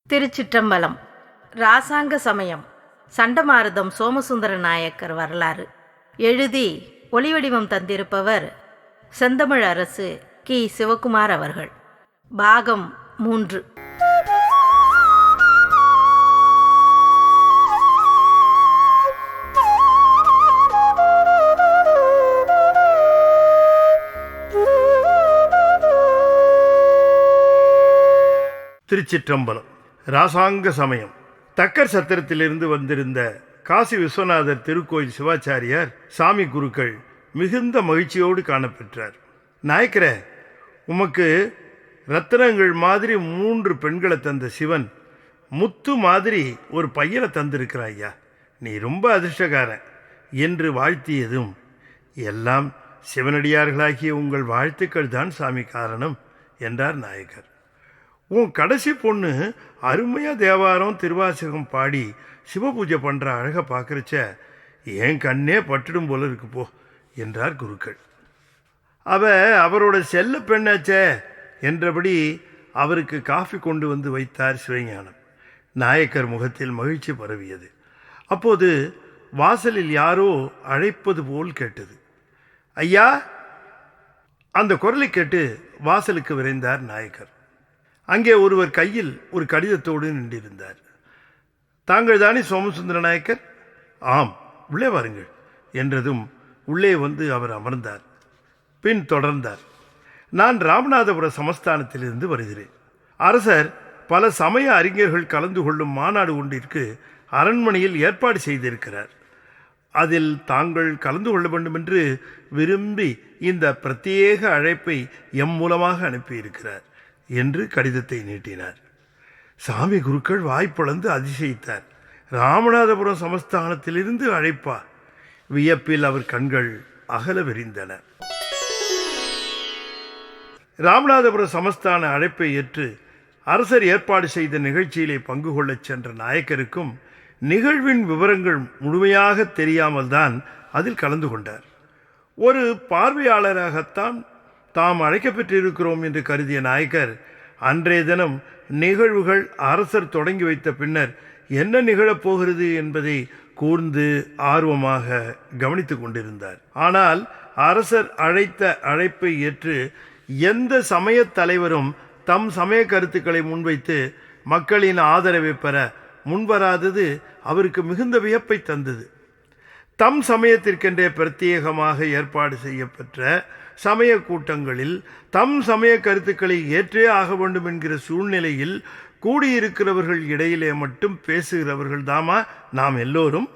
திருச்சிற்றம்பலம். ராசாங்க சமயம். சண்டமாருதம் சோமசுந்தர நாயக்கர் வரலாறு எழுதி ஒளிவடிவம் தந்திருப்பவர் செந்தமிழ் அரசு கி. சிவகுமார் அவர்கள். பாகம் 3. திருச்சிற்றம்பலம். ராசாங்க சமயம். தக்கர் சத்திரத்திலிருந்து வந்திருந்த காசி விஸ்வநாதர் திருக்கோயில் சிவாச்சாரியார் சாமி குருக்கள் மிகுந்த மகிழ்ச்சியோடு காணப்பெற்றார். நாயக்கரே, உமக்கு ரத்தினங்கள் மாதிரி 3 பெண்களை தந்த சிவன் முத்து மாதிரி ஒரு பையனை தந்திருக்கிறான் ஐயா, நீ ரொம்ப அதிர்ஷ்டக்காரன் என்று வாழ்த்தியதும், எல்லாம் சிவனடியார்களாகிய உங்கள் வாழ்த்துக்கள் தான் சாமி காரணம் என்றார் நாயக்கர். உன் கடைசி பொண்ணு அருமையாக தேவாரம் திருவாசகம் பாடி சிவபூஜை பண்ணுற அழகை பார்க்குறச்ச என் கண்ணே பட்டுடும் போல இருக்கு போ என்றார் குருக்கள். அவரோட செல்ல பெண்ணாச்சே என்றபடி அவருக்கு காஃபி கொண்டு வந்து வைத்தார் சிவஞானம். நாயக்கர் முகத்தில் மகிழ்ச்சி பரவியது. அப்போது வாசலில் யாரோ அழைப்பது போல் கேட்டது. ஐயா! அந்த குரலை கேட்டு வாசலுக்கு விரைந்தார் நாயக்கர். அங்கே ஒருவர் கையில் ஒரு கடிதத்தோடு நின்றிருந்தார். தாங்கள் தானே சோமசுந்தர நாயக்கர்? ஆம், உள்ளே வாருங்கள் என்றதும் உள்ளே வந்து அவர் அமர்ந்தார். பின் தொடர்ந்தார். நான் ராமநாதபுர சமஸ்தானத்திலிருந்து வருகிறேன். அரசர் பல சமய அறிஞர்கள் கலந்து கொள்ளும் மாநாடு ஒன்றிற்கு அரண்மனையில் ஏற்பாடு செய்திருக்கிறார். அதில் தாங்கள் கலந்து கொள்ள வேண்டும் என்று விரும்பி இந்த பிரத்யேக அழைப்பை எம் மூலமாக அனுப்பியிருக்கிறார் என்று கடிதத்தை நீட்டினார். சாமி குருக்கள் வாய்ப்பிழந்து அதிசயித்தார். ராமநாதபுரம் சமஸ்தானத்திலிருந்து அழைப்பா? வியப்பில் அவர் கண்கள் அகல விரிந்தன. ராமநாதபுரம் சமஸ்தான அழைப்பை ஏற்று அரசர் ஏற்பாடு செய்த நிகழ்ச்சியிலே பங்கு கொள்ளச் சென்ற நாயக்கருக்கும் நிகழ்வின் விவரங்கள் முழுமையாக தெரியாமல் தான் அதில் கலந்து கொண்டார். ஒரு பார்வையாளராகத்தான் தாம் அழைக்கப்பெற்றிருக்கிறோம் என்று கருதிய நாயக்கர் அன்றைய தினம் நிகழ்வுகள் அரசர் தொடங்கி வைத்த பின்னர் என்ன நிகழப்போகிறது என்பதை கூர்ந்து ஆர்வமாக கவனித்து கொண்டிருந்தார். ஆனால் அரசர் அழைத்த அழைப்பை ஏற்று எந்த சமய தலைவரும் தம் சமய கருத்துக்களை முன்வைத்து மக்களின் ஆதரவை பெற முன்வராதது அவருக்கு மிகுந்த வியப்பை தந்தது. தம் சமயத்திற்கென்றே பிரத்யேகமாக ஏற்பாடு செய்யப்பெற்ற சமய கூட்டங்களில் தம் சமய கருத்துக்களை ஏற்றே ஆக வேண்டும் என்கிற சூழ்நிலையில் கூடியிருக்கிறவர்கள் இடையிலே மட்டும் பேசுகிறவர்கள் தாமா நாம் எல்லோரும்?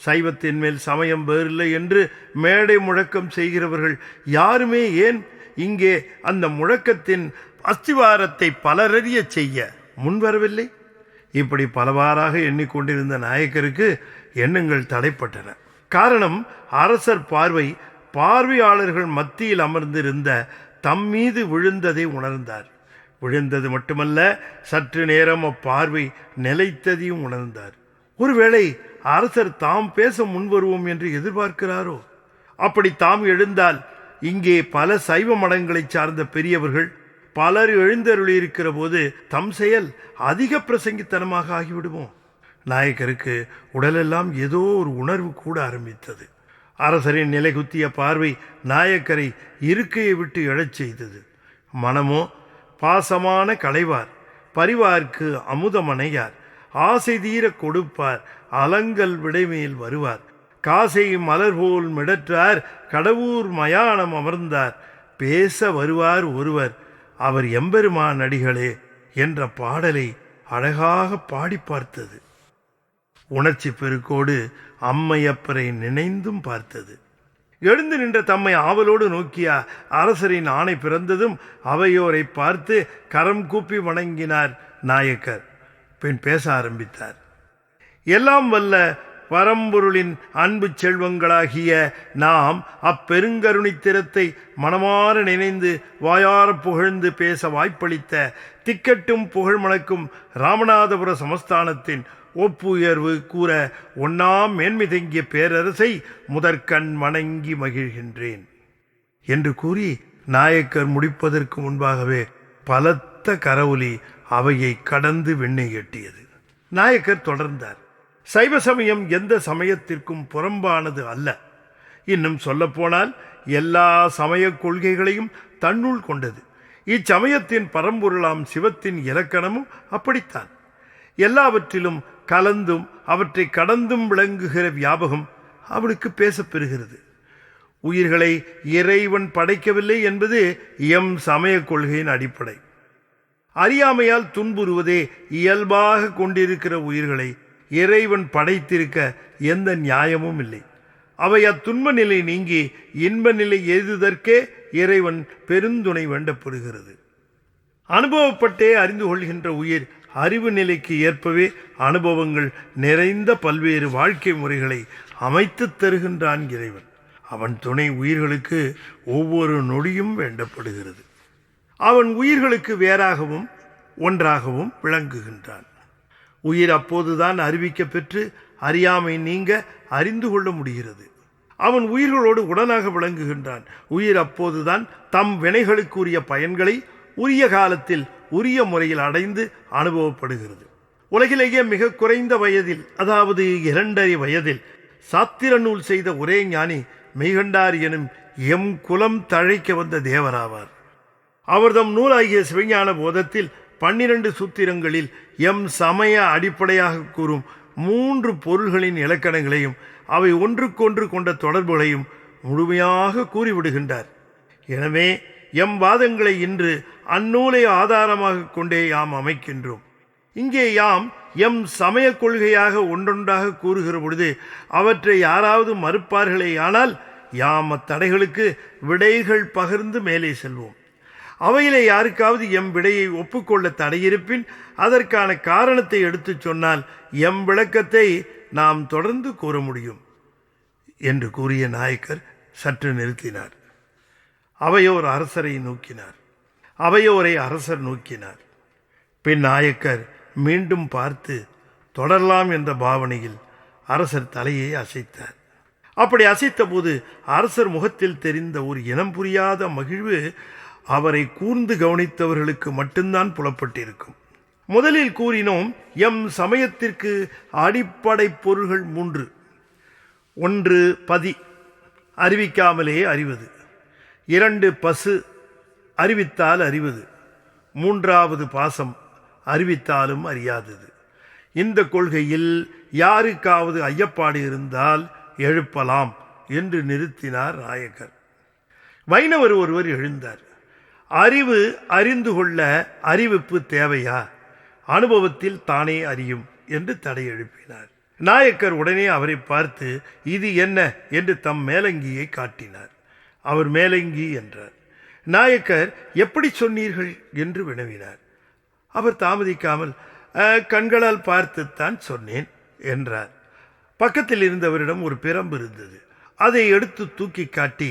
சைவத்தின் மேல் சமயம் வேறில்லை என்று மேடை முழக்கம் செய்கிறவர்கள் யாருமே ஏன் இங்கே அந்த முழக்கத்தின் அஸ்திவாரத்தை பலரறிய செய்ய முன்வரவில்லை? இப்படி பலவாறாக எண்ணிக்கொண்டிருந்த நாயக்கருக்கு எண்ணங்கள் தடைப்பட்டன. காரணம், அரசர் பார்வையாளர்கள் மத்தியில் அமர்ந்திருந்த தம் மீது விழுந்ததை உணர்ந்தார். விழுந்தது மட்டுமல்ல, சற்று நேரம் அப்பார்வை நிலைத்ததையும் உணர்ந்தார். ஒருவேளை அரசர் தாம் பேச முன்வருவோம் என்று எதிர்பார்க்கிறாரோ? அப்படி தாம் எழுந்தால் இங்கே பல சைவ மடங்களை சார்ந்த பெரியவர்கள் பலர் எழுந்தருளியிருக்கிற போது தம் செயல் அதிக பிரசங்கித்தனமாக ஆகிவிடுமோ? நாயக்கருக்கு உடலெல்லாம் ஏதோ ஒரு உணர்வு கூட ஆரம்பித்தது. அரசரின் நிலை குத்திய பார்வை நாயக்கரை இருக்கையை விட்டு எழச் செய்தது. மனமோ பாசமான களைவார், பரிவார்க்கு அமுதமனையார், ஆசை தீர கொடுப்பார், அலங்கல் விடைமேல் வருவார், காசை மலர் போல் மிடற்றார், கடவுர் மயானம் அமர்ந்தார், பேச வருவார் ஒருவர், அவர் எம்பெருமான் அடிகளே என்ற பாடலை அழகாக பாடி பார்த்தது. உணர்ச்சி பெருக்கோடு அம்மையப்பரை நினைந்தும் பார்த்தது. எழுந்து நின்ற தம்மை ஆவலோடு நோக்கிய அரசரின் ஆணை பிறந்ததும் அவையோரை பார்த்து கரம் கூப்பி வணங்கினார் நாயக்கர். பின் பேச ஆரம்பித்தார். எல்லாம் வல்ல பரம்பொருளின் அன்பு செல்வங்களாகிய நாம் அப்பெருங்கருணித்திரத்தை மனமாற நினைந்து வாயார புகழ்ந்து பேச வாய்ப்பளித்த திக்கட்டும் புகழ் மணக்கும் ராமநாதபுர சமஸ்தானத்தின் ஒப்புயர்வு கூற ஒன்னாம் மேன்மை தங்கிய பேரரசை முதற்கண் வணங்கி மகிழ்கின்றேன் என்று கூறி நாயக்கர் முடிப்பதற்கு முன்பாகவே பலத்த கரவொலி அவையை கடந்து விண்ணை எட்டியது. நாயக்கர் தொடர்ந்தார். சைவ சமயம் எந்த சமயத்திற்கும் புறம்பானது அல்ல. இன்னும் சொல்லப்போனால் எல்லா சமய கொள்கைகளையும் தன்னுள் கொண்டது. இச்சமயத்தின் பரம்பொருளாம் சிவத்தின் இலக்கணமும் அப்படித்தான். எல்லாவற்றிலும் கலந்தும் அவற்றை கடந்தும் விளங்குகிற வியாபகம் அவனுக்கு பேசப்பெறுகிறது. உயிர்களை இறைவன் படைக்கவில்லை என்பது எம் சமய கொள்கையின் அடிப்படை. அறியாமையால் துன்புறுவதே இயல்பாக கொண்டிருக்கிற உயிர்களை இறைவன் படைத்திருக்க எந்த நியாயமும் இல்லை. அவை அத்துன்ப நிலை நீங்கி இன்ப நிலை எய்துதற்கே இறைவன் பெருந்துணை வேண்டப்படுகிறது. அனுபவப்பட்டே அறிந்து கொள்கின்ற உயிர் அறிவு நிலைக்கு ஏற்பவே அனுபவங்கள் நிறைந்த பல்வேறு வாழ்க்கை முறைகளை அமைத்து தருகின்றான் இறைவன். அவன் துணை உயிர்களுக்கு ஒவ்வொரு நொடியும் வேண்டப்படுகிறது. அவன் உயிர்களுக்கு வேறாகவும் ஒன்றாகவும் விளங்குகின்றான். உயிர் அப்போதுதான் அறிவிக்க பெற்று அறியாமை நீங்க அறிந்து கொள்ள முடிகிறது. அவன் உயிர்களோடு உடனாக விளங்குகின்றான். உயிர் அப்போதுதான் தம் வினைகளுக்குரிய பயன்களை உரிய காலத்தில் உரிய முறையில் அடைந்து அனுபவப்படுகிறது. உலகிலேயே மிக குறைந்த வயதில், அதாவது 2.5 வயதில் சாத்திர நூல் செய்த ஒரே ஞானி மெய்கண்டார் எனும் எம் குலம் தழைக்க வந்த தேவராவார். அவர்தம் நூலாகிய சிவஞான போதத்தில் 12 சூத்திரங்களில் எம் சமய அடிப்படையாக கூறும் 3 பொருள்களின் இலக்கணங்களையும் அவை ஒன்றுக்கொன்று கொண்ட தொடர்புகளையும் முழுமையாக கூறிவிடுகின்றார். எனவே எம் வாதங்களை இன்று அந்நூலை ஆதாரமாக கொண்டே யாம் அமைக்கின்றோம். இங்கே யாம் எம் சமய கொள்கையாக ஒன்றொன்றாக கூறுகிற பொழுது அவற்றை யாராவது மறுப்பார்களேயானால் யாம் அத்தடைகளுக்கு விடைகள் பகிர்ந்து மேலே செல்வோம். அவையிலே யாருக்காவது எம் விடையை ஒப்புக்கொள்ள தடையிருப்பின் அதற்கான காரணத்தை எடுத்துச் சொன்னால் எம் விளக்கத்தை நாம் தொடர்ந்து கூற முடியும் என்று கூறிய நாயக்கர் சற்று நிறுத்தினார். அவையோர் அரசரை நோக்கினார். அவையோரை அரசர் நோக்கினார். பின் நாயக்கர் மீண்டும் பார்த்து தொடரலாம் என்ற பாவனையில் அரசர் தலையை அசைத்தார். அப்படி அசைத்த போது அரசர் முகத்தில் தெரிந்த ஒரு இனம் புரியாத மகிழ்வு அவரை கூர்ந்து கவனித்தவர்களுக்கு மட்டும்தான் புலப்பட்டிருக்கும். முதலில் கூறினோம், எம் சமயத்திற்கு அடிப்படை பொருள்கள் 3. 1 பதி, அறிவிக்காமலே அறிவது. 2 பசு, அறிவித்தால் அறிவது. 3வது பாசம், அறிவித்தாலும் அறியாதது. இந்த கொள்கையில் யாருக்காவது ஐயப்பாடு இருந்தால் எழுப்பலாம் என்று நிறுத்தினார் நாயக்கர். வைணவர் ஒருவர் எழுந்தார். அறிவு அறிந்து கொள்ள அறிவிப்பு தேவையா? அனுபவத்தில் தானே அறியும் என்று தடை எழுப்பினார். நாயக்கர் உடனே அவரை பார்த்து இது என்ன என்று தம் மேலங்கியை காட்டினார். அவர் மேலங்கி என்றார். நாயக்கர் எப்படி சொன்னீர்கள் என்று வினவினார். அவர் தாமதிக்காமல் கண்களால் பார்த்துத்தான் சொன்னேன் என்றார். பக்கத்தில் இருந்தவரிடம் ஒரு பிரம்பு இருந்தது. அதை எடுத்து தூக்கி காட்டி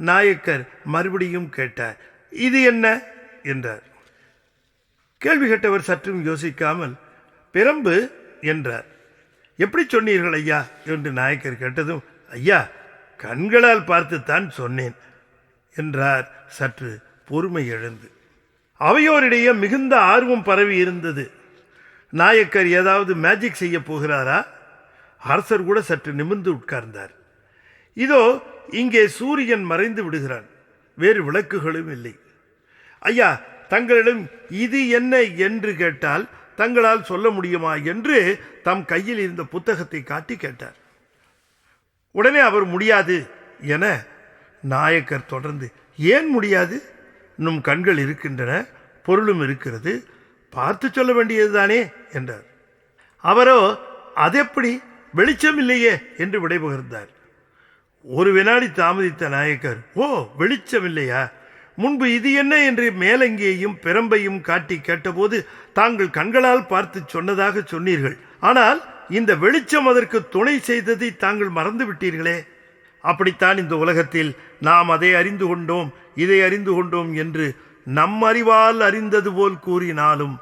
நாயக்கர் மறுபடியும் கேட்டார், இது என்ன என்றார். கேள்வி கேட்டவர் சற்றும் யோசிக்காமல் பிரம்பு என்றார். எப்படி சொன்னீர்கள் ஐயா என்று நாயக்கர் கேட்டதும், ஐயா கண்களால் பார்த்துத்தான் சொன்னேன் என்றார் சற்று பொறுமை இழந்து. அவையோரிடையே மிகுந்த ஆர்வம் பரவி இருந்தது. நாயக்கர் ஏதாவது மேஜிக் செய்ய போகிறாரா? அரசர் கூட சற்று நிமிர்ந்து உட்கார்ந்தார். இதோ இங்கே சூரியன் மறைந்து விடுகிறான், வேறு விளக்குகளும் இல்லை. ஐயா, தங்களிடம் இது என்ன என்று கேட்டால் தங்களால் சொல்ல முடியுமா என்று தம் கையில் இருந்த புத்தகத்தை காட்டி கேட்டார். உடனே அவர் முடியாது என நாயக்கர் தொடர்ந்து, ஏன் முடியாது? இன்னும் கண்கள் இருக்கின்றன, பொருளும் இருக்கிறது, பார்த்து சொல்ல வேண்டியதுதானே என்றார். அவரோ அதெப்படி, வெளிச்சம் இல்லையே என்று விடைபகிர்ந்தார். ஒரு வினாடி தாமதித்த நாயக்கர், ஓ வெளிச்சம் இல்லையா? முன்பு இது என்ன என்று மேலங்கியையும் பிரம்பையும் காட்டி கேட்டபோது தாங்கள் கண்களால் பார்த்து சொன்னதாக சொன்னீர்கள். ஆனால் இந்த வெளிச்சம் அதற்கு துணை செய்ததை தாங்கள் மறந்து விட்டீர்களே. அப்படித்தான் இந்த உலகத்தில் நாம் அதை அறிந்து கொண்டோம், இதை அறிந்து கொண்டோம் என்று நம் அறிவால் அறிந்தது போல் கூறினாலும்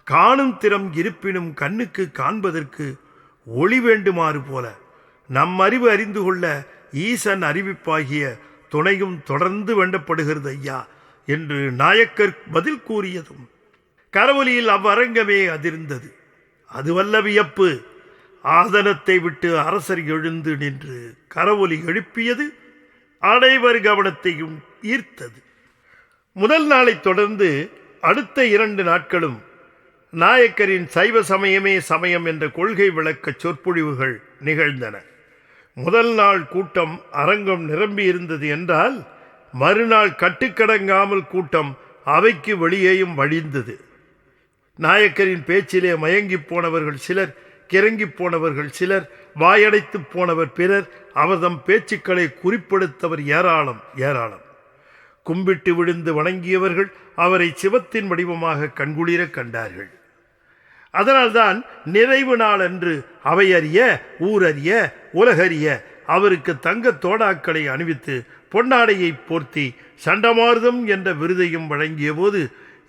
காணும் திறம் இருப்பினும் கண்ணுக்கு காண்பதற்கு ஒளி வேண்டுமாறு போல நம் அறிவு அறிந்து கொள்ள ஈசன் அறிவிப்பாகிய துணையும் தொடர்ந்து வேண்டப்படுகிறது ஐயா என்று நாயக்கர் பதில் கூறியதும் கரவொலியில் அவ்வரங்கமே அதிர்ந்தது. அதுவல்ல வியப்பு, ஆசனத்தை விட்டு அரசர் எழுந்து நின்று கரவொலி எழுப்பியது அனைவர் கவனத்தையும் ஈர்த்தது. முதல் நாளை தொடர்ந்து அடுத்த 2 நாட்களும் நாயக்கரின் சைவ சமயமே சமயம் என்ற கொள்கை விளக்க சொற்பொழிவுகள் நிகழ்ந்தன. முதல் நாள் கூட்டம் அரங்கம் நிரம்பியிருந்தது என்றால் மறுநாள் கட்டுக்கடங்காமல் கூட்டம் அவைக்கு வெளியேயும் வழிந்தது. நாயக்கரின் பேச்சிலே மயங்கி போனவர்கள் சிலர், கிறங்கி போனவர்கள் சிலர், வாயடைத்து போனவர் பிறர், அவர்தம் பேச்சுக்களை குறிப்பெடுத்தவர் ஏராளம் ஏராளம். கும்பிட்டு விழுந்து வணங்கியவர்கள் அவரை சிவத்தின் வடிவமாக கண்குளிர கண்டார்கள். அதனால்தான் நிறைவு நாள் அன்று அவையறிய ஊரறிய உலகறிய அவருக்கு தங்க தோடாக்களை அணிவித்து பொன்னாடையை போர்த்தி சண்டமார்தம் என்ற விருதையும் வழங்கிய போது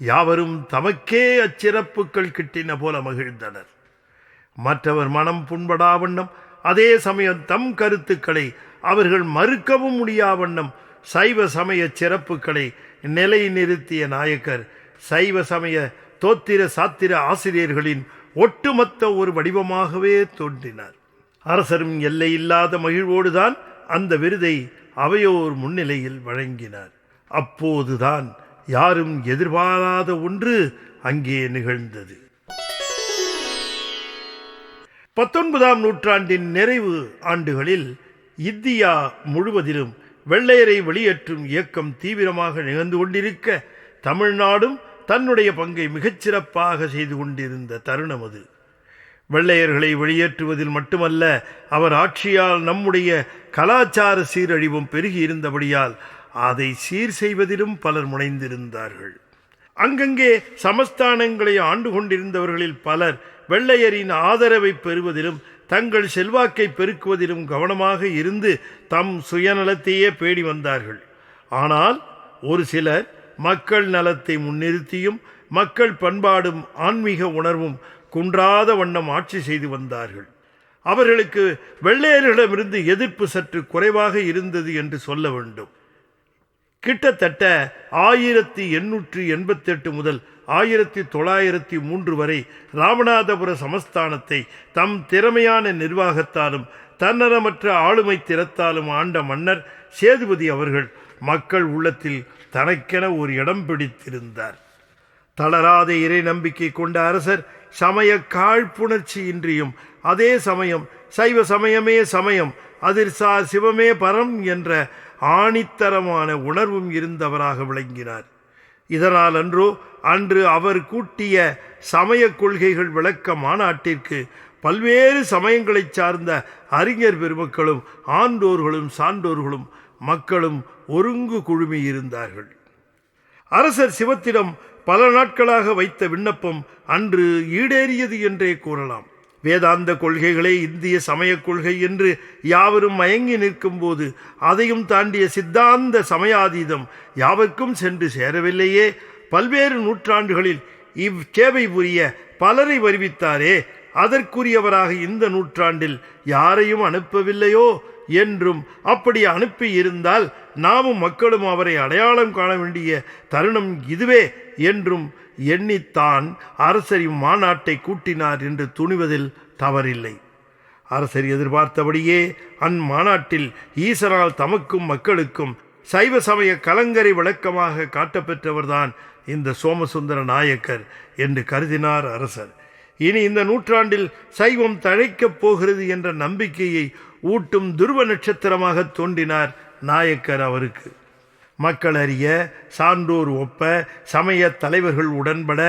யாவரும் தமக்கே அச்சிறப்புகள் கிட்டின போல மகிழ்ந்தனர். மற்றவர் மனம் புண்படா வண்ணம், அதே சமயம் தம் கருத்துக்களை அவர்கள் மறுக்கவும் முடியா வண்ணம் சைவ சமய சிறப்புகளை நிலை நிறுத்திய நாயக்கர் சைவ சமய தோத்திர சாத்திர ஆசிரியர்களின் ஒட்டுமொத்த ஒரு வடிவமாகவே தோன்றினார். அரசரும் எல்லையில்லாத மகிழ்வோடுதான் அந்த விருதை அவையோர் முன்னிலையில் வழங்கினார். அப்போதுதான் யாரும் எதிர்பாராத ஒன்று அங்கே நிகழ்ந்தது. 19ஆம் நூற்றாண்டின் நிறைவு ஆண்டுகளில் இந்தியா முழுவதிலும் வெள்ளையரை வெளியேற்றும் இயக்கம் தீவிரமாக நிகழ்ந்து கொண்டிருக்க தமிழ்நாடும் தன்னுடைய பங்கை மிகச்சிறப்பாக செய்து கொண்டிருந்த தருணம் அது. வெள்ளையர்களை வெளியேற்றுவதில் மட்டுமல்ல, அவர் ஆட்சியால் நம்முடைய கலாச்சார சீரழிவும் பெருகி இருந்தபடியால் அதை சீர் செய்வதிலும் பலர் முனைந்திருந்தார்கள். அங்கங்கே சமஸ்தானங்களை ஆண்டு கொண்டிருந்தவர்களில் பலர் வெள்ளையரின் ஆதரவை பெறுவதிலும் தங்கள் செல்வாக்கை பெருக்குவதிலும் கவனமாக இருந்து தம் சுயநலத்தையே பேடி வந்தார்கள். ஆனால் ஒரு சிலர் மக்கள் நலத்தை முன்னிறுத்தியும் மக்கள் பண்பாடும் ஆன்மீக உணர்வும் குன்றாத வண்ணம் ஆட்சி செய்து வந்தார்கள். அவர்களுக்கு வெள்ளையர்களிடமிருந்து எதிர்ப்பு சற்று குறைவாக இருந்தது என்று சொல்ல வேண்டும். கிட்டத்தட்ட 1888 முதல் 1903 வரை ராமநாதபுர சமஸ்தானத்தை தம் திறமையான நிர்வாகத்தாலும் தன்னலமற்ற ஆளுமை திறத்தாலும் ஆண்ட மன்னர் சேதுபதி அவர்கள் மக்கள் உள்ளத்தில் தனக்கென ஒரு இடம் பிடித்திருந்தார். தளராத இறை நம்பிக்கை கொண்ட அரசர் சமய காழ்ப்புணர்ச்சியின்றியும் அதே சமயம் சைவ சமயமே சமயம், அதிர்சார் சிவமே பரம் என்ற ஆணித்தரமான உணர்வும் இருந்தவராக விளங்கினார். இதனால் அன்று அவர் கூட்டிய சமய கொள்கைகள் விளக்க மாநாட்டிற்கு பல்வேறு சமயங்களை சார்ந்த அறிஞர் பெருமக்களும் ஆண்டோர்களும் சான்றோர்களும் மக்களும் ஒருங்கு குழுமி இருந்தார்கள். அரசர் சிவத்திடம் பல நாட்களாக வைத்த விண்ணப்பம் அன்று ஈடேறியது என்றே கூறலாம். வேதாந்த கொள்கைகளே இந்திய சமய கொள்கை என்று யாவரும் மயங்கி நிற்கும் போது அதையும் தாண்டிய சித்தாந்த சமயாதீதம் யாவருக்கும் சென்று சேரவில்லையே. பல்வேறு நூற்றாண்டுகளில் இவ்சேவை புரிய பலரை வருவித்தாரே, அதற்குரியவராக இந்த நூற்றாண்டில் யாரையும் அனுப்பவில்லையோ என்றும், அப்படி அனுப்பி இருந்தால் நாமும் மக்களும் அவரை அடையாளம் காண வேண்டிய தருணம் இதுவே என்றும் எண்ணித்தான் அரசர் இம்மாநாட்டை கூட்டினார் என்று துணிவதில் தவறில்லை. அரசர் எதிர்பார்த்தபடியே அம்மாநாட்டில் ஈசனால் தமக்கும் மக்களுக்கும் சைவ சமய கலங்கரை விளக்கமாக காட்டப்பெற்றவர்தான் இந்த சோமசுந்தர நாயக்கர் என்று கருதினார் அரசர். இனி இந்த நூற்றாண்டில் சைவம் தழைக்கப் போகிறது என்ற நம்பிக்கையை ஊட்டும் துருவ நட்சத்திரமாக தோன்றினார் நாயக்கர் அவருக்கு. மக்கள் அறிய, சான்றோர் ஒப்ப, சமய தலைவர்கள் உடன்பட,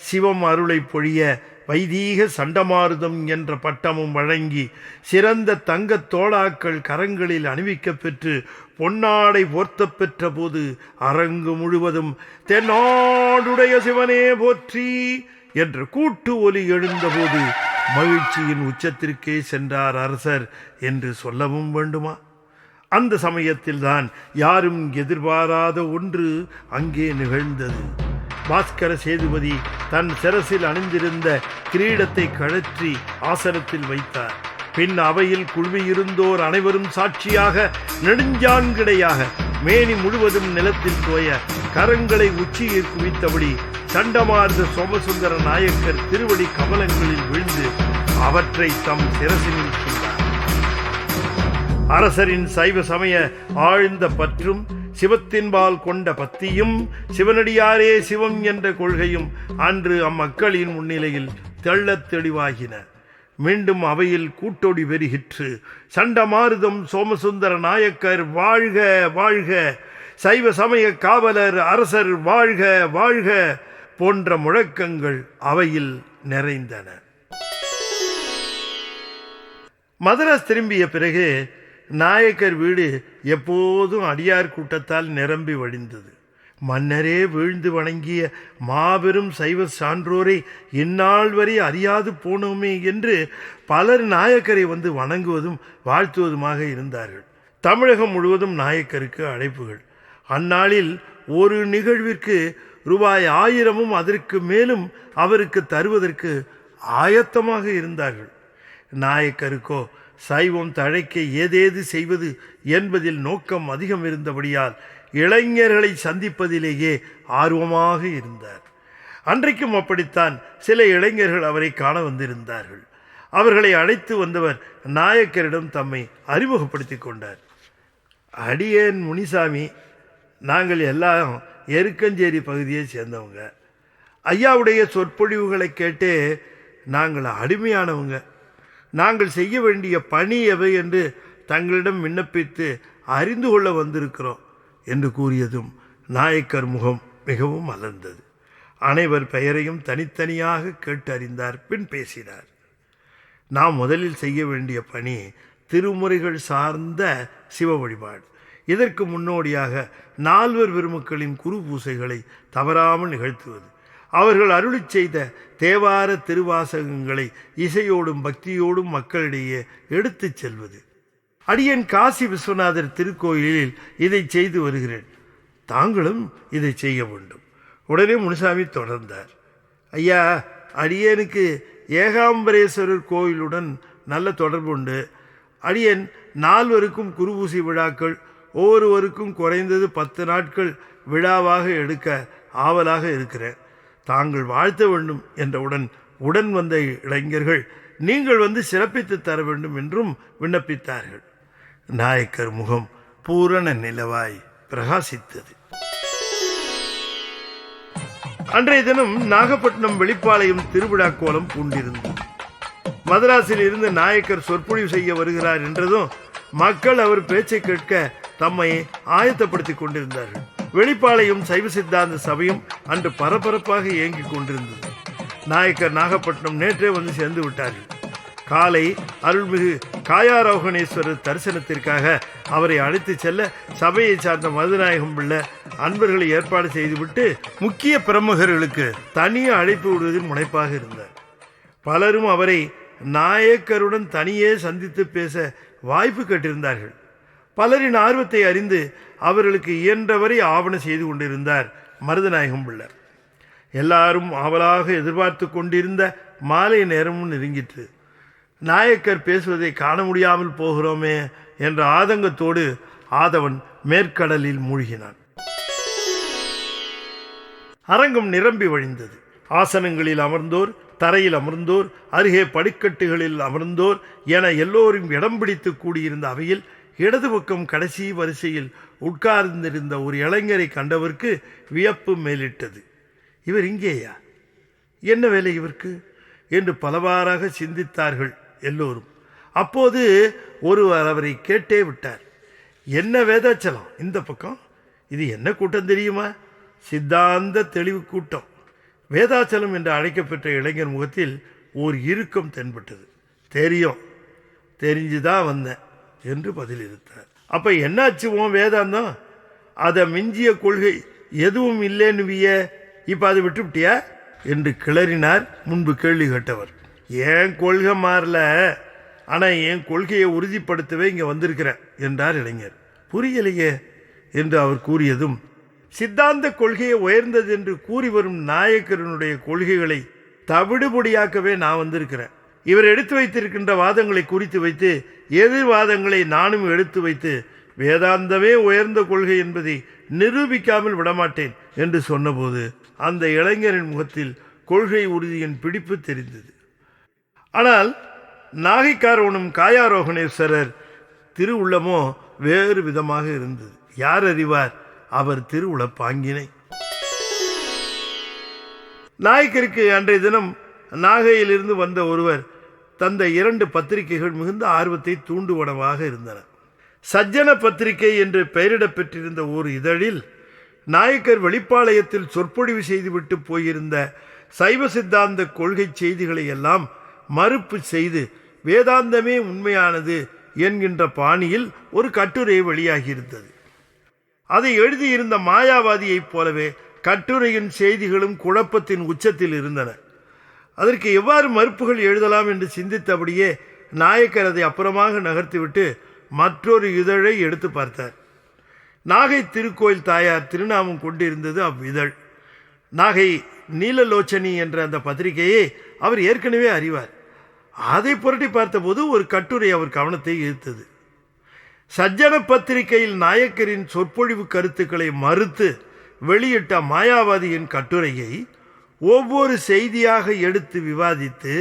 சிவம் அருளை பொழிய வைதீக சண்டமாருதம் என்ற பட்டமும் வழங்கி சிறந்த தங்க தோடாக்கள் கரங்களில் அணிவிக்கப் பெற்று பொன்னாடை போர்த்தப் பெற்ற போது அரங்கு முழுவதும் தென்னாடுடைய சிவனே போற்றி என்ற கூட்டு ஒலி எழுந்தபோது மகிழ்ச்சியின் உச்சத்திற்கே சென்றார் அரசர் என்று சொல்லவும் வேண்டுமா? அந்த சமயத்தில்தான் யாரும் எதிர்பாராத ஒன்று அங்கே நிகழ்ந்தது. பாஸ்கர சேதுபதி தன் சிரசில் அணிந்திருந்த கிரீடத்தை கழற்றி ஆசனத்தில் வைத்தார். பின் அவையில் குழுமியிருந்தோர் அனைவரும் சாட்சியாக நெடுஞ்சான்கிடையாக மேனி முழுவதும் நிலத்தில் தோய கரங்களை உச்சியில் குவித்தபடி சண்டமார்ந்த சோமசுந்தர நாயக்கர் திருவடி கமலங்களில் விழுந்து அவற்றை தம் சிரசினில் கொண்டார். அரசரின் சைவ சமய ஆழ்ந்த பற்றும் சிவத்தின்பால் கொண்ட பக்தியும் சிவனடியாரே சிவம் என்ற கொள்கையும் அன்று அம்மக்களின் முன்னிலையில் தெள்ளத் தெளிவாகின. மீண்டும் அவையில் கூட்டொடி பெருகிற்று. சண்டமாருதம் சோமசுந்தர நாயக்கர் வாழ்க வாழ்க, சைவ சமய காவலர் அரசர் வாழ்க வாழ்க போன்ற முழக்கங்கள் அவையில் நிறைந்தன. மதராஸ் திரும்பிய பிறகு நாயக்கர் வீடு எப்போதும் அடியார் கூட்டத்தால் நிரம்பி வழிந்தது. மன்னரே வீழ்ந்து வணங்கிய மாபெரும் சைவ சான்றோரை இந்நாள் வரை அறியாது போனோமே என்று பலர் நாயக்கரை வந்து வணங்குவதும் வாழ்த்துவதுமாக இருந்தார்கள். தமிழகம் முழுவதும் நாயக்கருக்கு அழைப்புகள். அந்நாளில் ஒரு நிகழ்விற்கு ரூபாய் 1000 அதற்கு மேலும் அவருக்கு தருவதற்கு ஆயத்தமாக இருந்தார்கள். நாயக்கருக்கோ சைவம் தழைக்க ஏதேது செய்வது என்பதில் நோக்கம் அதிகம் இருந்தபடியால் இளைஞர்களை சந்திப்பதிலேயே ஆர்வமாக இருந்தார். அன்றைக்கும் அப்படித்தான் சில இளைஞர்கள் அவரை காண வந்திருந்தார்கள். அவர்களை அழைத்து வந்தவர் நாயக்கரிடம் தம்மை அறிமுகப்படுத்திக் கொண்டார். அடியேன் முனிசாமி, நாங்கள் எல்லாம் எருக்கஞ்சேரி பகுதியை சேர்ந்தவங்க. ஐயாவுடைய சொற்பொழிவுகளை கேட்டே நாங்கள் அடிமையானவங்க. நாங்கள் செய்ய வேண்டிய பணி எவை என்று தங்களிடம் விண்ணப்பித்து அறிந்து கொள்ள வந்திருக்கிறோம் என்று கூறியதும் நாயக்கர் முகம் மிகவும் மலர்ந்தது. அனைவர் பெயரையும் தனித்தனியாக கேட்டு அறிந்தார். பின் பேசினார். நாம் முதலில் செய்ய வேண்டிய பணி திருமுறைகள் சார்ந்த சிவ வழிபாடு. இதற்கு முன்னோடியாக 4 பெருமக்களின் குரு பூசைகளை தவறாமல் நிகழ்த்துவது, அவர்கள் அருளி செய்த தேவார திருவாசகங்களை இசையோடும் பக்தியோடும் மக்களிடையே எடுத்துச் செல்வது. அடியேன் காசி விஸ்வநாதர் திருக்கோயிலில் இதை செய்து வருகிறேன், தாங்களும் இதை செய்ய வேண்டும். உடனே முனுசாமி தொடர்ந்தார். ஐயா, அடியேனுக்கு ஏகாம்பரேஸ்வரர் கோயிலுடன் நல்ல தொடர்பு உண்டு. அடியேன் 4 குருபூசி விழாக்கள் ஒவ்வொருவருக்கும் குறைந்தது 10 நாட்கள் விழாவாக எடுக்க ஆவலாக இருக்கிறேன். தாங்கள் வாழ்த்த வேண்டும் என்றவுடன் உடன் வந்த இளைஞர்கள் நீங்கள் வந்து சிறப்பித்து தர வேண்டும் என்றும் விண்ணப்பித்தார்கள். நாயக்கர் முகம் பூரண நிலவாய் பிரகாசித்தது. அன்றைய தினம் நாகப்பட்டினம் வெளிப்பாளையம் திருவிழா கோலம் பூண்டிருந்தது. மதராஸில் இருந்து நாயக்கர் சொற்பொழிவு செய்ய வருகிறார் என்றதும் மக்கள் அவர் பேச்சை கேட்க தம்மை ஆயத்தப்படுத்திக் கொண்டிருந்தார்கள். வெளிப்பாளையம் சைவ சித்தாந்த சபையும் அன்று பரபரப்பாக இயங்கிக் கொண்டிருந்தது. நாயக்கர் நாகப்பட்டினம் நேற்றே வந்து சேர்ந்து விட்டார்கள். காலை அருள்மிகு காயாரோகணேஸ்வரர் தரிசனத்திற்காக அவரை அழைத்து செல்ல சபையை சார்ந்த மருதநாயகம் பிள்ளை அன்பர்களை ஏற்பாடு செய்துவிட்டு முக்கிய பிரமுகர்களுக்கு தனியே அழைப்பு விடுவதில் முனைப்பாக இருந்தார். பலரும் அவரை நாயக்கருடன் தனியே சந்தித்து பேச வாய்ப்பு கேட்டிருந்தார்கள். பலரின் ஆர்வத்தை அறிந்து அவர்களுக்கு இயன்றவரை ஆவண செய்து கொண்டிருந்தார் மருதநாயகம் பிள்ளை. எல்லாரும் ஆவலாக எதிர்பார்த்து கொண்டிருந்த மாலை நேரமும் நெருங்கிற்று. நாயக்கர் பேசுவதை காண முடியாமல் போகிறோமே என்ற ஆதங்கத்தோடு ஆதவன் மேற்கடலில் மூழ்கினான். அரங்கம் நிரம்பி வழிந்தது. ஆசனங்களில் அமர்ந்தோர், தரையில் அமர்ந்தோர், அருகே படிக்கட்டுகளில் அமர்ந்தோர் என எல்லோரும் இடம் பிடித்து கூடியிருந்த அவையில் இடது பக்கம் கடைசி வரிசையில் உட்கார்ந்திருந்த ஒரு இளைஞரை கண்டவருக்கு வியப்பு மேலிட்டது. இவர் இங்கேயா? என்ன வேலை இவருக்கு என்று பலவாறாக சிந்தித்தார்கள் எல்லோரும். அப்போது ஒருவர் அவரை கேட்டே விட்டார். என்ன வேதாச்சலம் இந்த பக்கம்? இது என்ன கூட்டம் தெரியுமா? சித்தாந்த தெளிவு கூட்டம். வேதாச்சலம் என்று அழைக்கப்பெற்ற இளைஞர் முகத்தில் ஓர் இறுக்கம் தென்பட்டது. தெரியும், தெரிஞ்சுதான் வந்தேன் என்று பதிலளித்தார். அப்ப என்னாச்சு உன் வேதாந்தம்? அதை மிஞ்சிய கொள்கை எதுவும் இல்லைன்னுவிய, இப்ப அதை விட்டுவிட்டியா என்று கிளறினார் முன்பு கேள்வி கேட்டவர். என் கொள்கை மாறல, ஆனா என் கொள்கையை உறுதிப்படுத்தவே இங்க வந்திருக்கிறேன் என்றார் இளைஞர். புரியலையே என்று அவர் கூறியதும், சித்தாந்த கொள்கையை உயர்ந்தது என்று கூறி வரும் நாயக்கரனுடைய கொள்கைகளை தவிடுபொடியாக்கவே நான் வந்திருக்கிறேன். இவர் எடுத்து வைத்திருக்கின்ற வாதங்களை குறித்து வைத்து எதிர்வாதங்களை நானும் எடுத்து வைத்து வேதாந்தமே உயர்ந்த கொள்கை என்பதை நிரூபிக்காமல் விடமாட்டேன் என்று சொன்னபோது அந்த இளைஞரின் முகத்தில் கொள்கை உறுதியின் பிடிப்பு தெரிந்தது. ஆனால் நாகைக்காரோனும் காயாரோகணேஸ்வரர் திருவுள்ளமோ வேறு விதமாக இருந்தது. யார் அறிவார் அவர் திருவுள பாங்கினை? நாயக்கருக்கு அன்றைய தினம் நாகையிலிருந்து வந்த ஒருவர் தந்த 2 பத்திரிகைகள் மிகுந்த ஆர்வத்தை தூண்டுவனவாக இருந்தன. சஜ்ஜன பத்திரிகை என்று பெயரிடப் பெற்றிருந்த ஒரு இதழில் நாயக்கர் வெளிப்பாளையத்தில் சொற்பொழிவு செய்துவிட்டு போயிருந்த சைவ சித்தாந்த கொள்கை செய்திகளை எல்லாம் மறுப்பு செய்து வேதாந்தமே உண்மையானது என்கின்ற பாணியில் ஒரு கட்டுரை வெளியாகியிருந்தது. அதை எழுதியிருந்த மாயாவாதியைப் போலவே கட்டுரையின் செய்திகளும் குழப்பத்தின் உச்சத்தில் இருந்தன. அதற்கு எவ்வாறு மறுப்புகள் எழுதலாம் என்று சிந்தித்தபடியே நாயக்கர் அதை அப்புறமாக நகர்த்திவிட்டு மற்றொரு இதழை எடுத்து பார்த்தார். நாகை திருக்கோயில் தாயார் திருநாமம் கொண்டிருந்தது அவ்விதழ். நாகை நீலலோச்சனி என்ற அந்த பத்திரிகையை அவர் ஏற்கனவே அறிவார். அதை புரட்டி பார்த்தபோது ஒரு கட்டுரை அவர் கவனத்தை ஈர்த்தது. சஜ்ஜன பத்திரிகையில் நாயக்கரின் சொற்பொழிவு கருத்துக்களை மறுத்து வெளியிட்ட மாயாவாதியின் கட்டுரையை ஒவ்வொரு செய்தியாக எடுத்து விவாதித்து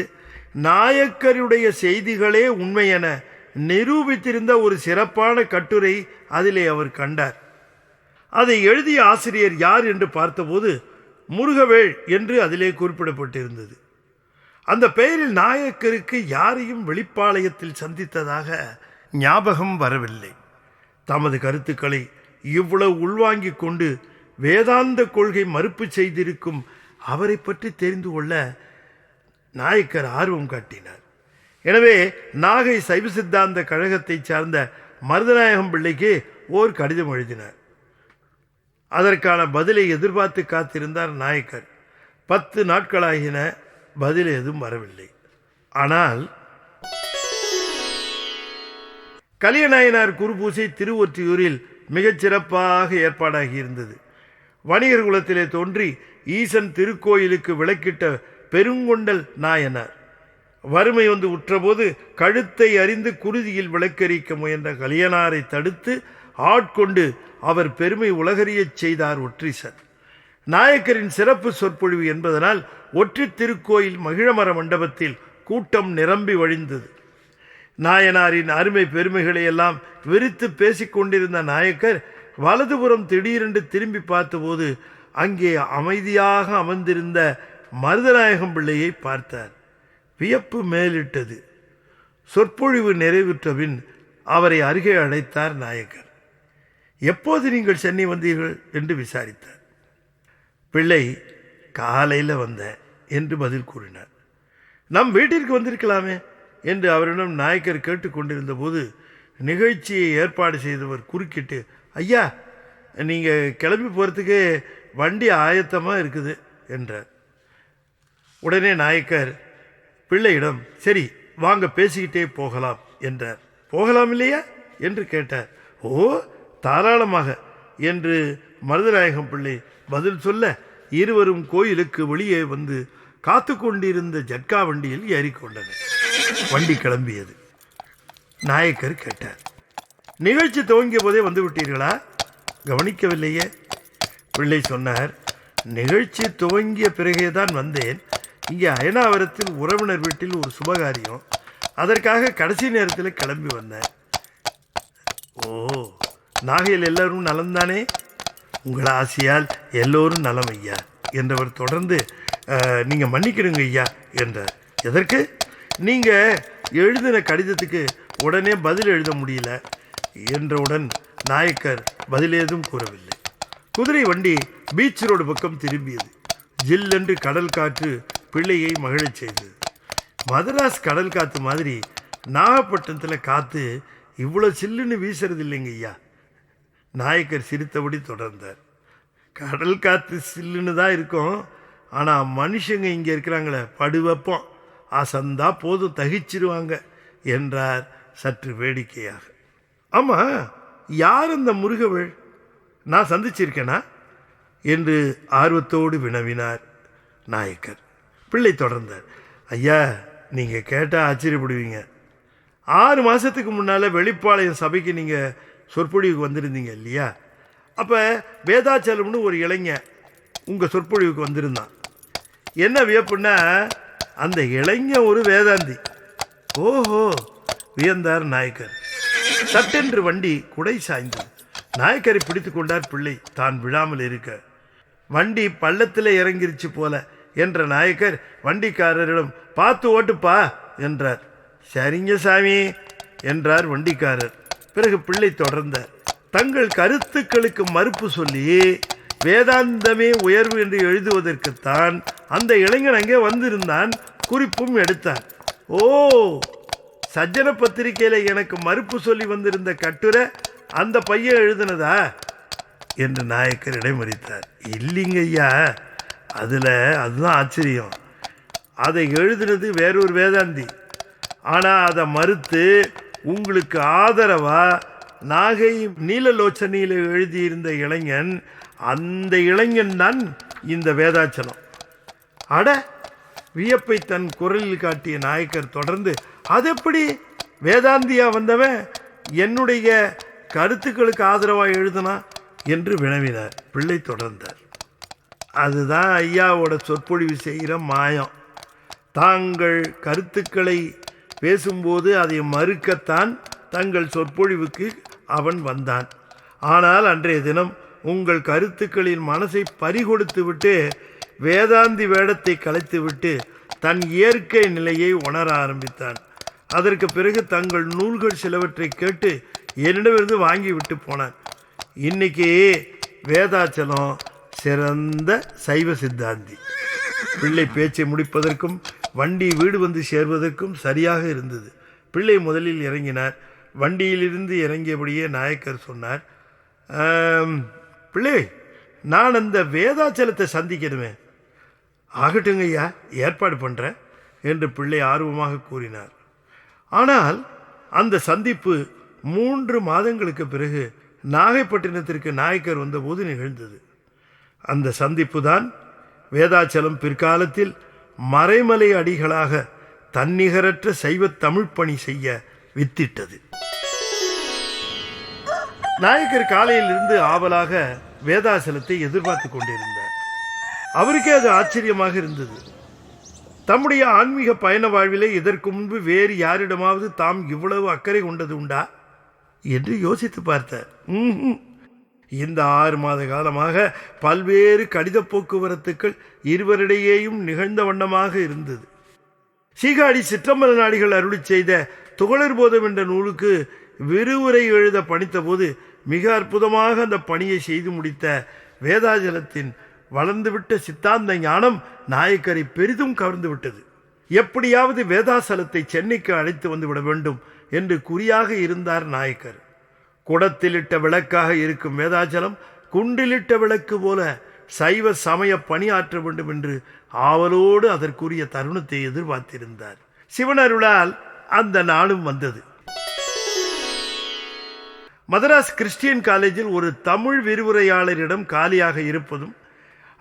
நாயக்கருடைய செய்திகளே உண்மை என நிரூபித்திருந்த ஒரு சிறப்பான கட்டுரை அதிலே அவர் கண்டார். அதை எழுதிய ஆசிரியர் யார் என்று பார்த்தபோது முருகவேள் என்று அதிலே குறிப்பிடப்பட்டிருந்தது. அந்த பெயரில் நாயக்கருக்கு யாரையும் வெளிப்பாளையத்தில் சந்தித்ததாக ஞாபகம் வரவில்லை. தமது கருத்துக்களை இவ்வளவு உள்வாங்கிக் கொண்டு வேதாந்த கொள்கை மறுப்பு செய்திருக்கும் அவரை பற்றி தெரிந்து கொள்ள நாயக்கர் ஆர்வம் காட்டினார். எனவே நாகை சைவ சித்தாந்த கழகத்தை சார்ந்த மருதநாயகம் பிள்ளைக்கு ஓர் கடிதம் எழுதினார். அதற்கான பதிலை எதிர்பார்த்து காத்திருந்தார் நாயக்கர். 10 நாட்களாகின, பதில் எதுவும் வரவில்லை. ஆனால் கலியநாயனார் குருபூசை திருவொற்றியூரில் மிகச் சிறப்பாக ஏற்பாடாகி இருந்தது. வணிகர் குலத்திலே தோன்றி ஈசன் திருக்கோயிலுக்கு விளக்கிட்ட பெருங்கொண்டல் நாயனார் வறுமை வந்து உற்றபோது கழுத்தை அறிந்து குருதியில் விளக்கரிக்க முயன்ற கலியனாரை தடுத்து ஆட்கொண்டு அவர் பெருமை உலகறியச் செய்தார் ஒற்றீசர். நாயக்கரின் சிறப்பு சொற்பொழிவு என்பதனால் ஒற்றி திருக்கோயில் மகிழமர மண்டபத்தில் கூட்டம் நிரம்பி வழிந்தது. நாயனாரின் அருமை பெருமைகளை எல்லாம் விரித்து பேசிக்கொண்டிருந்த நாயக்கர் வலதுபுறம் திடீரென்று திரும்பி பார்த்தபோது அங்கே அமைதியாக அமர்ந்திருந்த மருதநாயகம் பிள்ளையை பார்த்தார். வியப்பு மேலிட்டது. சொற்பொழிவு நிறைவுற்றபின் அவரை அருகே அழைத்தார் நாயக்கர். எப்போது நீங்கள் சென்னை வந்தீர்கள் என்று விசாரித்தார். பிள்ளை காலையில் வந்தேன் என்று பதில் கூறினார். நம் வீட்டிற்கு வந்திருக்கலாமே என்று அவரிடம் நாயக்கர் கேட்டுக்கொண்டிருந்த போது நிகழ்ச்சியை ஏற்பாடு செய்தவர் குறுக்கிட்டு, ஐயா, நீங்கள் கிளம்பி போகிறதுக்கு வண்டி ஆயத்தமாக இருக்குது என்றார். உடனே நாயக்கர் பிள்ளையிடம், சரி வாங்க பேசிக்கிட்டே போகலாம் என்றார். போகலாம் இல்லையா என்று கேட்டார். ஓ, தாராளமாக என்று மருதநாயகம் பிள்ளை பதில் சொல்ல இருவரும் கோயிலுக்கு வெளியே வந்து காத்து கொண்டிருந்த ஜட்கா வண்டியில் ஏறிக்கொண்டனர். வண்டி கிளம்பியது. நாயக்கர் கேட்டார், நிகழ்ச்சி துவங்கிய போதே வந்து விட்டீர்களா? கவனிக்கவில்லையே. பிள்ளை சொன்னார், நிகழ்ச்சி துவங்கிய பிறகேதான் வந்தேன். இங்கே அயனாவரத்தில் உறவினர் வீட்டில் ஒரு சுபகாரியம், அதற்காக கடைசி நேரத்தில் கிளம்பி வந்தேன். ஓ, நாகையில் எல்லோரும் நலம்தானே? உங்கள் ஆசையால் எல்லோரும் நலம் ஐயா என்றவர் தொடர்ந்து, நீங்கள் மன்னிக்கிடுங்க ஐயா என்றார். எதற்கு? நீங்கள் எழுதின கடிதத்துக்கு உடனே பதில் எழுத முடியல என்றவுடன் நாயக்கர் பதிலேதும் கூறவில்லை. குதிரை வண்டி பீச் ரோடு பக்கம் திரும்பியது. ஜில்லென்று கடல் காற்று பிள்ளையை மகிழச் செய்தது. மதராஸ் கடல் காற்று மாதிரி நாகப்பட்டினத்தில் காற்று இவ்வளோ சில்லுன்னு வீசுறது இல்லைங்க ஐயா. நாயக்கர் சிரித்தபடி தொடர்ந்தார். கடல் காற்று சில்லுன்னு தான் இருக்கும், ஆனால் மனுஷங்க இங்கே இருக்கிறாங்களே படுவப்பம், அசந்தா போதும் தகிச்சிருவாங்க என்றார் சற்று வேடிக்கையாக. ஆமாம், யார் அந்த முருகவேள்? நான் சந்திச்சிருக்கேனா என்று ஆர்வத்தோடு வினவினார் நாயக்கர். பிள்ளை தொடர்ந்தார். ஐயா, நீங்கள் கேட்டால் ஆச்சரியப்படுவீங்க. 6 மாதத்துக்கு முன்னால் வெளிப்பாளையம் சபைக்கு நீங்கள் சொற்பொழிவுக்கு வந்திருந்தீங்க இல்லையா? அப்போ வேதாச்சலம்னு ஒரு இளைஞன் உங்கள் சொற்பொழிவுக்கு வந்திருந்தான். என்ன வியப்புன்னா அந்த இளைஞன் ஒரு வேதாந்தி. ஓஹோ, வியந்தார் நாயக்கர். சட்டென்று வண்டி குடை சாய்ந்தது. நாயக்கரை பிடித்து கொண்டார் பிள்ளை தான் விழாமல் இருக்க. வண்டி பள்ளத்தில் இறங்கிருச்சு போல என்ற நாயக்கர் வண்டிக்காரரிடம் பார்த்து ஓட்டுப்பா என்றார். சரிங்க சாமி என்றார் வண்டிக்காரர். பிறகு பிள்ளை தொடர்ந்தார். தங்கள் கருத்துக்களுக்கு மறுப்பு சொல்லி வேதாந்தமே உயர்வு என்று எழுதுவதற்குத்தான் அந்த இளைஞன் அங்கே வந்திருந்தான், குறிப்பும் எடுத்தான். ஓ, சஜ்ஜன பத்திரிகையில் எனக்கு மறுப்பு சொல்லி வந்திருந்த கட்டுரை அந்த பையன் எழுதுனதா என்று நாயக்கர் இடைமறித்தார். இல்லைங்க ஐயா, அதுதான் ஆச்சரியம். அதை எழுதுனது வேறொரு வேதாந்தி. ஆனால் அதை மறுத்து உங்களுக்கு ஆதரவா நாகை நீலலோச்சனையில் எழுதியிருந்த இளைஞன், அந்த இளைஞன் தான் இந்த வேதாச்சலம். அட, வியப்பை தன் குரலில் காட்டிய நாயக்கர் தொடர்ந்து, அதெப்படி வேதாந்தியா வந்தவன் என்னுடைய கருத்துக்களுக்கு ஆதரவாக எழுதுனா என்று வினவினார். பிள்ளை தொடர்ந்தார். அதுதான் ஐயாவோட சொற்பொழிவு செய்கிற மாயம். தாங்கள் கருத்துக்களை பேசும்போது அதை மறுக்கத்தான் தங்கள் சொற்பொழிவுக்கு அவன் வந்தான். ஆனால் அன்றைய தினம் உங்கள் கருத்துக்களின் மனசை பறிகொடுத்து விட்டு வேதாந்தி வேடத்தை கலைத்துவிட்டு தன் இயற்கை நிலையை உணர ஆரம்பித்தான். அதற்கு பிறகு தங்கள் நூல்கள் சிலவற்றை கேட்டு என்னிடமிருந்து வாங்கி விட்டு போனான். இன்னைக்கு வேதாச்சலம் சிறந்த சைவ சித்தாந்தி. பிள்ளை பேச்சை முடிப்பதற்கும் வண்டி வீடு வந்து சேர்வதற்கும் சரியாக இருந்தது. பிள்ளை முதலில் இறங்கினார். வண்டியிலிருந்து இறங்கியபடியே நாயக்கர் சொன்னார், பிள்ளை, நான் அந்த வேதாச்சலத்தை சந்திக்கணுமே. ஆகட்டுங்க ஐயா, ஏற்பாடு பண்ணுறேன் என்று பிள்ளை ஆர்வமாக கூறினார். ஆனால் அந்த சந்திப்பு 3 மாதங்களுக்கு பிறகு நாகைப்பட்டினத்திற்கு நாயக்கர் வந்தபோது நிகழ்ந்தது. அந்த சந்திப்பு தான் வேதாச்சலம் பிற்காலத்தில் மறைமலை அடிகளாக தன்னிகரற்ற சைவ தமிழ் பணி செய்ய வித்திட்டது. நாயக்கர் காலையிலிருந்து ஆவலாக வேதாச்சலத்தை எதிர்பார்த்து கொண்டிருந்தார். அவருக்கே அது ஆச்சரியமாக இருந்தது. தம்முடைய ஆன்மீக பயண வாழ்விலே இதற்கு முன்பு வேறு யாரிடமாவது தாம் இவ்வளவு அக்கறை கொண்டது உண்டா என்று யோசித்து பார்த்தார். இந்த 6 மாத காலமாக பல்வேறு கடித போக்குவரத்துக்கள் இருவரிடையேயும் நிகழ்ந்த வண்ணமாக இருந்தது. சீகாடி சிற்றம்பல நாடிகள் அருளி செய்த துகளர் போதம் என்ற நூலுக்கு விரிவுரை எழுத பணித்த போது மிக அற்புதமாக அந்த பணியை செய்து முடித்த வேதாச்சலத்தின் வளர்ந்துவிட்ட சித்தாந்த ஞானம் நாயக்கரை பெரிதும் கவர்ந்து விட்டது. எப்படியாவது வேதாச்சலத்தை சென்னைக்கு அழைத்து வந்து விட வேண்டும் என்று குறியாக இருந்தார் நாயக்கர். குடத்திலிட்ட விளக்காக இருக்கும் வேதாச்சலம் குண்டிலிட்ட விளக்கு போல சைவ சமய பணியாற்ற வேண்டும் என்று ஆவலோடு அதற்குரிய தருணத்தை எதிர்பார்த்திருந்தார். சிவனருளால் அந்த நாளும் வந்தது. மதராஸ் கிறிஸ்டியன் காலேஜில் ஒரு தமிழ் விரிவுரையாளரிடம் காலியாக இருப்பதும்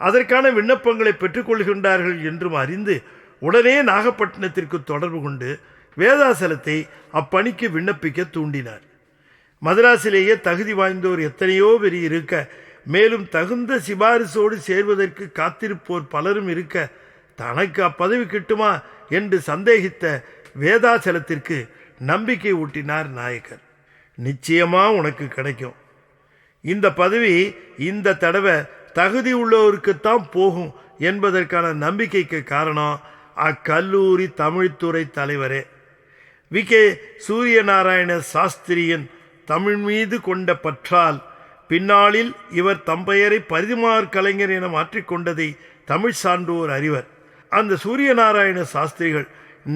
அதற்கான விண்ணப்பங்களை பெற்றுக்கொள்கின்றார்கள் என்றும் அறிந்து உடனே நாகப்பட்டினத்திற்கு தொடர்பு கொண்டு வேதாச்சலத்தை அப்பணிக்கு விண்ணப்பிக்க தூண்டினார். மதராசிலேயே தகுதி வாய்ந்தோர் எத்தனையோ பேர் இருக்க, மேலும் தகுந்த சிபாரிசோடு சேர்வதற்கு காத்திருப்போர் பலரும் இருக்க, தனக்கு அப்பதவி கிட்டுமா என்று சந்தேகித்த வேதாச்சலத்திற்கு நம்பிக்கை ஊட்டினார் நாயக்கர். நிச்சயமா உனக்கு கிடைக்கும். இந்த பதவி இந்த தடவை தகுதி உள்ளவருக்குத்தான் போகும் என்பதற்கான நம்பிக்கைக்கு காரணம் அக்கல்லூரி தமிழ்துறை தலைவரே வி.கே. சூரியநாராயண சாஸ்திரியின் தமிழ் மீது கொண்ட பற்றால் பின்னாளில் இவர் தம்பெயரை பரிதிமார் கலைஞர் என மாற்றிக்கொண்டதை தமிழ் சான்றோர் அறிவர். அந்த சூரியநாராயண சாஸ்திரிகள்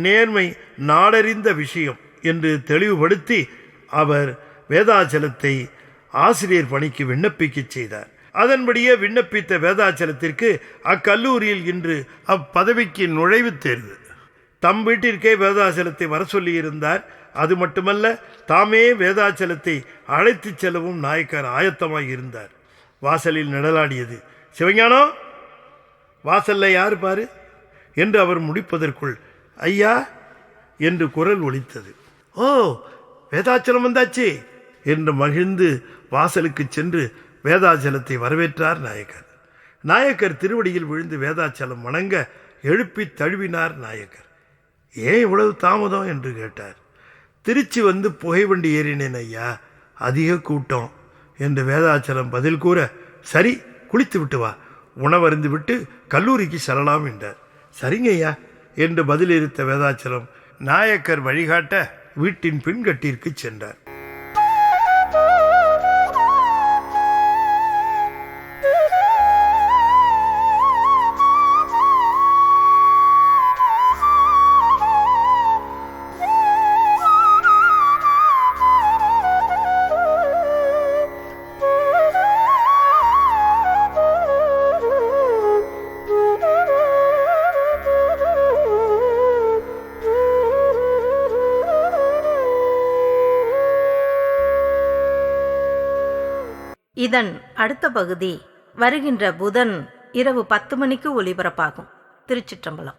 நேர்மை நாடறிந்த விஷயம் என்று தெளிவுபடுத்தி அவர் வேதாச்சலத்தை ஆசிரியர் பணிக்கு விண்ணப்பிக்க செய்தார். அதன்படியே விண்ணப்பித்த வேதாச்சலத்திற்கு அக்கல்லூரியில் இன்று அப்பதவிக்கு நுழைவுத் தேர்வு. தம் வீட்டிற்கே வேதாச்சலத்தை வர சொல்லியிருந்தார். அது மட்டுமல்ல, தாமே வேதாச்சலத்தை அழைத்து செல்லவும் நாயக்கர் ஆயத்தமாக இருந்தார். வாசலில் நிழலாடியது. சிவஞானம், வாசல்ல யார் பாரு என்று அவர் முடிப்பதற்குள் ஐயா என்று குரல் ஒலித்தது. ஓ, வேதாச்சலம் வந்தாச்சு என்று மகிழ்ந்து வாசலுக்கு சென்று வேதாச்சலத்தை வரவேற்றார் நாயக்கர். நாயக்கர் திருவடியில் விழுந்து வேதாச்சலம் வணங்க எழுப்பி தழுவினார் நாயக்கர். ஏன் இவ்வளவு தாமதம் என்று கேட்டார். திருச்சி வந்து புகை வண்டி ஏறினேன் ஐயா, அதிக கூட்டம் என்று வேதாச்சலம் பதில் கூற, சரி குளித்து விட்டு வா, உணவருந்து விட்டு கல்லூரிக்கு செல்லலாம் என்றார். சரிங்க ஐயா என்று பதிலளித்த வேதாச்சலம் நாயக்கர் வழிகாட்ட வீட்டின் பின்கட்டிற்கு சென்றார். இதன் அடுத்த பகுதி வருகின்ற புதன் இரவு 10 மணிக்கு ஒலிபரப்பாகும். திருச்சிற்றம்பலம்.